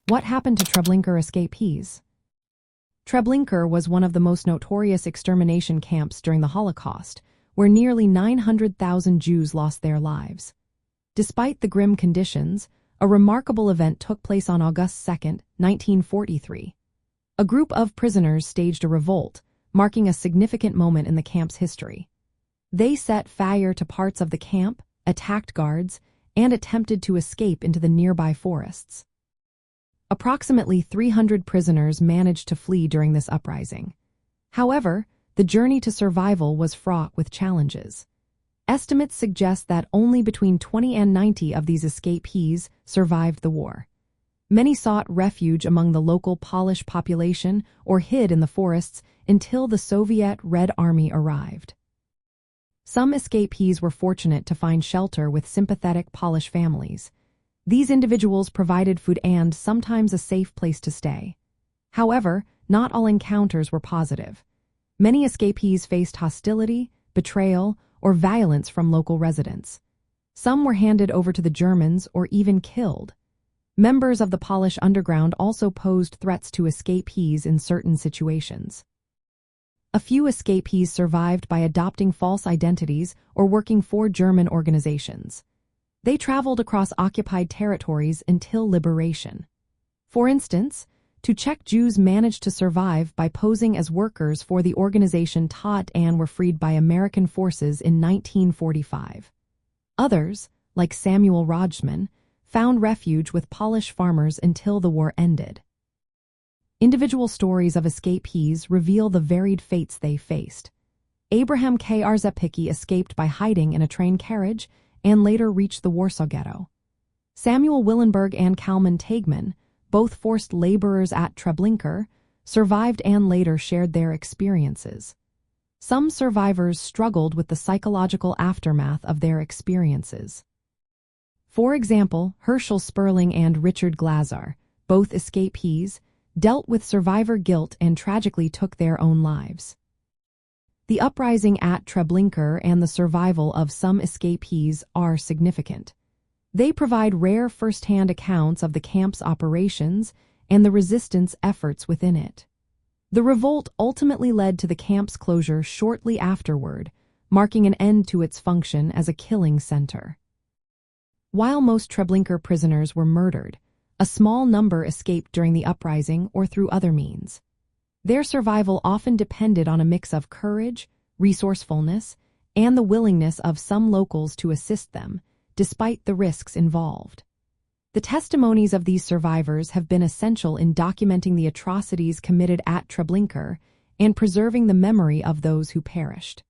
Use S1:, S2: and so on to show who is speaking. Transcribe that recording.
S1: What happened to Treblinka escapees? Treblinka was one of the most notorious extermination camps during the Holocaust, where nearly 900,000 Jews lost their lives. Despite the grim conditions, a remarkable event took place on August 2, 1943. A group of prisoners staged a revolt, marking a significant moment in the camp's history. They set fire to parts of the camp, attacked guards, and attempted to escape into the nearby forests. Approximately 300 prisoners managed to flee during this uprising. However, the journey to survival was fraught with challenges. Estimates suggest that only between 20 and 90 of these escapees survived the war. Many sought refuge among the local Polish population or hid in the forests until the Soviet Red Army arrived. Some escapees were fortunate to find shelter with sympathetic Polish families. These individuals provided food and sometimes a safe place to stay. However, not all encounters were positive. Many escapees faced hostility, betrayal, or violence from local residents. Some were handed over to the Germans or even killed. Members of the Polish underground also posed threats to escapees in certain situations. A few escapees survived by adopting false identities or working for German organizations. They traveled across occupied territories until liberation. For instance, Czech Jews managed to survive by posing as workers for the organization Tot and were freed by American forces in 1945. Others, like Samuel Rodgman, found refuge with Polish farmers until the war ended. Individual stories of escapees reveal the varied fates they faced. Abraham K. Rzepicki escaped by hiding in a train carriage and later reached the Warsaw Ghetto. Samuel Willenberg and Kalman Tegman, both forced laborers at Treblinka, survived and later shared their experiences. Some survivors struggled with the psychological aftermath of their experiences. For example, Herschel Sperling and Richard Glazar, both escapees, dealt with survivor guilt and tragically took their own lives. The uprising at Treblinka and the survival of some escapees are significant. They provide rare first-hand accounts of the camp's operations and the resistance efforts within it. The revolt ultimately led to the camp's closure shortly afterward, marking an end to its function as a killing center. While most Treblinka prisoners were murdered, a small number escaped during the uprising or through other means. Their survival often depended on a mix of courage, resourcefulness, and the willingness of some locals to assist them, despite the risks involved. The testimonies of these survivors have been essential in documenting the atrocities committed at Treblinka and preserving the memory of those who perished.